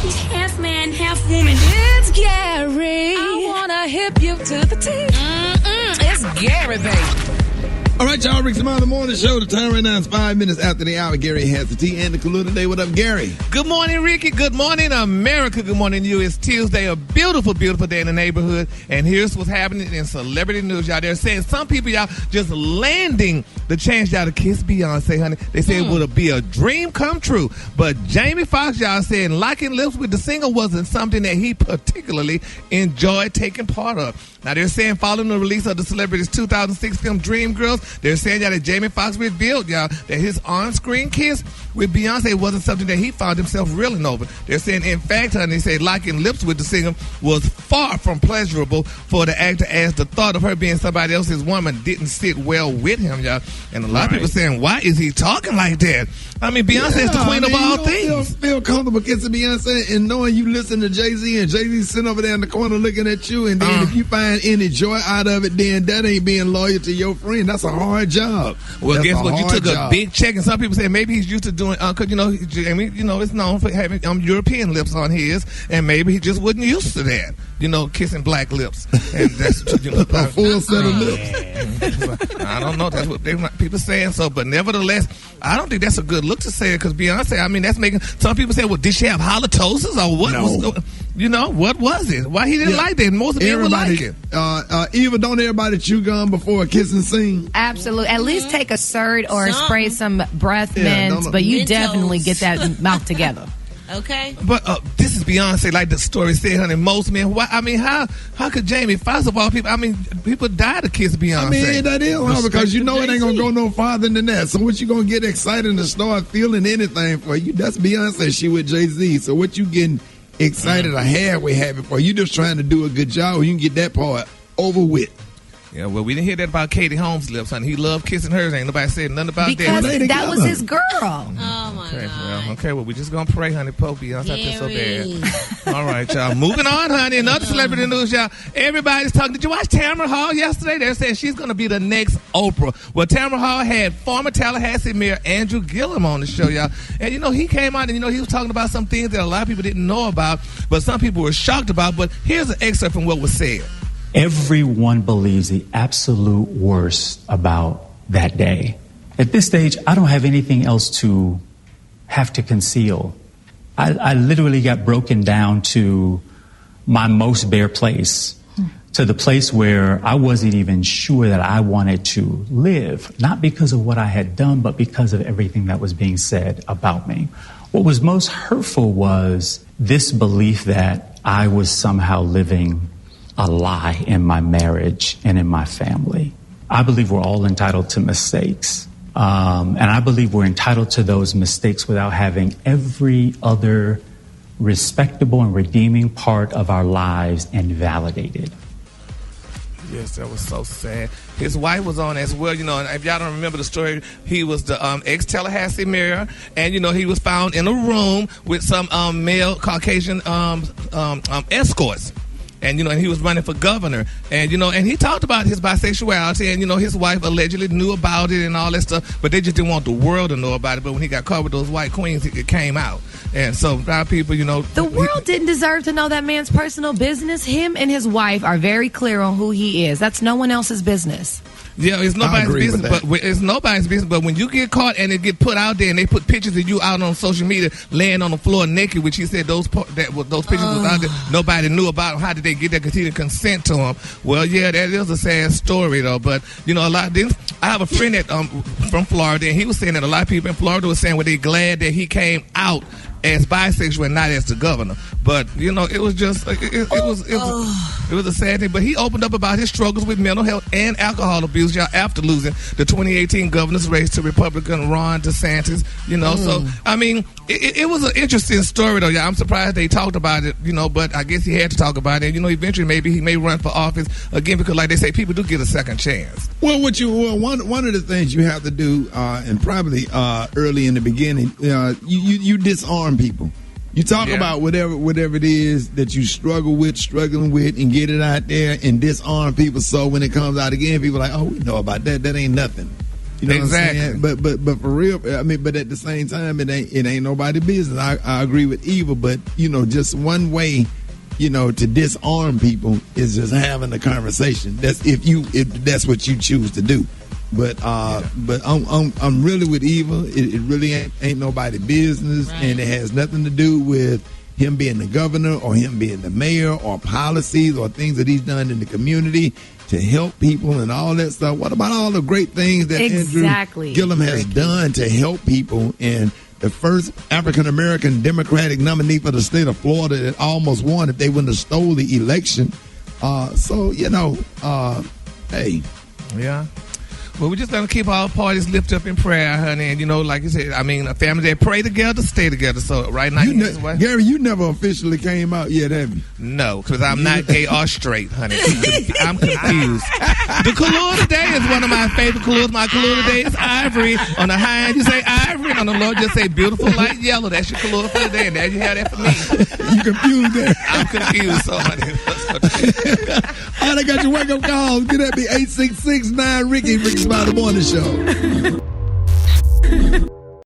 He's half man, half woman. It's Gary. I wanna hip you to the teeth. It's Gary, baby. All right, y'all. Rickey Smiley Morning Show. The time right now is 5 minutes after the hour. Gary has the tea and the clue today. What up, Gary? Good morning, Rickey. Good morning, America. Good morning, you. It's Tuesday, a beautiful, beautiful day in the neighborhood. And here's what's happening in celebrity news, y'all. They're saying some people, y'all, just landing the chance, y'all, to kiss Beyonce, honey. They say it would be a dream come true. But Jamie Foxx, y'all, said locking lips with the singer wasn't something that he particularly enjoyed taking part of. Now, they're saying following the release of the celebrity's 2006 film Dreamgirls, they're saying, y'all, that Jamie Foxx revealed, y'all, that his on-screen kiss with Beyonce wasn't something that he found himself reeling over. They're saying, in fact, honey, they say locking lips with the singer was far from pleasurable for the actor, as the thought of her being somebody else's woman didn't sit well with him, y'all. And a lot of people saying, why is he talking like that? I mean, Beyonce is the queen of all things. Feel comfortable kissing Beyonce and knowing you listen to Jay-Z and Jay-Z sitting over there in the corner looking at you, and then if you find any joy out of it, then that ain't being loyal to your friend. That's a hard job. Well, That's guess what? You took job. a big check, and some people say maybe he's used to doing, because, Jamie, it's known for having European lips on his, and maybe he just wasn't used to that. Kissing black lips. And that's a full set of lips. I don't know. That's what people saying. So, but nevertheless, I don't think that's a good look to say it, because Beyonce, I mean, that's making some people say, well, did she have halitosis or what? No. What was it? Why he didn't like that? Most people would like it. Eva, don't everybody chew gum before a kissing scene? Absolutely. At least take a Surt or spray some breath mints, but you definitely get that mouth together. Okay. But this is Beyonce, like the story said, honey. Most men, how could Jamie, first of all, people die to kiss Beyonce. I mean, that is hard, because it ain't going to go no farther than that. So what you going to get excited and start feeling anything for? You? That's Beyonce. She with Jay-Z. So what you getting excited or halfway happy for? You just trying to do a good job, or you can get that part over with. Yeah, well, we didn't hear that about Katie Holmes' lips, honey. He loved kissing hers. Ain't nobody said nothing about because that. Because that was his girl. Oh, my God. Well, we just going to pray, honey. Poke Beyonce so bad. All right, y'all. Moving on, honey. Another celebrity news, y'all. Everybody's talking. Did you watch Tamara Hall yesterday? They're saying she's going to be the next Oprah. Well, Tamara Hall had former Tallahassee Mayor Andrew Gillum on the show, y'all. And, he came out and, he was talking about some things that a lot of people didn't know about, but some people were shocked about. But here's an excerpt from what was said. Everyone believes the absolute worst about that day. At this stage, I don't have anything else to have to conceal. I literally got broken down to my most bare place, to the place where I wasn't even sure that I wanted to live, not because of what I had done, but because of everything that was being said about me. What was most hurtful was this belief that I was somehow living a lie in my marriage and in my family. I believe we're all entitled to mistakes. And I believe we're entitled to those mistakes without having every other respectable and redeeming part of our lives invalidated. Yes, that was so sad. His wife was on as well, and if y'all don't remember the story, he was the ex-Tallahassee mayor, and, he was found in a room with some male Caucasian escorts. And, and he was running for governor. And, and he talked about his bisexuality. And, his wife allegedly knew about it and all that stuff. But they just didn't want the world to know about it. But when he got caught with those white queens, it came out. And so, a lot of people, the world didn't deserve to know that man's personal business. Him and his wife are very clear on who he is. That's no one else's business. Yeah, it's nobody's business, but it's nobody's business. But when you get caught and it get put out there, and they put pictures of you out on social media laying on the floor naked, which he said those pictures was out there, nobody knew about them. How did they get that? Because he didn't consent to them. Well, yeah, that is a sad story though. But a lot of this. I have a friend that from Florida, and he was saying that a lot of people in Florida were saying, well, they're glad that he came out as bisexual and not as the governor. But it was just it was a sad thing. But he opened up about his struggles with mental health and alcohol abuse, y'all, after losing the 2018 governor's race to Republican Ron DeSantis. So I mean, it was an interesting story though, y'all. I'm surprised they talked about it, but I guess he had to talk about it. Eventually maybe he may run for office again, because like they say, people do get a second chance. Well, one of the things you have to do, and probably early in the beginning, you disarm people. You talk about whatever it is that you struggling with, and get it out there and disarm people. So when it comes out again, people are like, oh, we know about that. That ain't nothing. You know exactly. what I'm saying? But for real, I mean, but at the same time, it ain't nobody's business. I agree with Eva, but just one way, to disarm people is just having a conversation. That's if that's what you choose to do. But I'm really with Eva. It really ain't nobody's business, right. And it has nothing to do with him being the governor or him being the mayor or policies or things that he's done in the community to help people and all that stuff. What about all the great things that Andrew Gillum has done to help people? And the first African-American Democratic nominee for the state of Florida that almost won if they wouldn't have stole the election. Hey. Yeah. Well, we're just going to keep all parties lifted up in prayer, honey. And, like you said, I mean, a family that pray together, stay together. So right now, Gary, you never officially came out yet, have you? No, because I'm not gay or straight, honey. I'm confused. The color today is one of my favorite colors. My color today is ivory. On the high end, you say ivory. And on the low, just say beautiful light yellow. That's your color for today. And there you have that for me. You confused there. I'm confused, so honey. All right, I got your wake-up call. Get at me, 866-9-RICKY. Rickey Smiley Morning Show.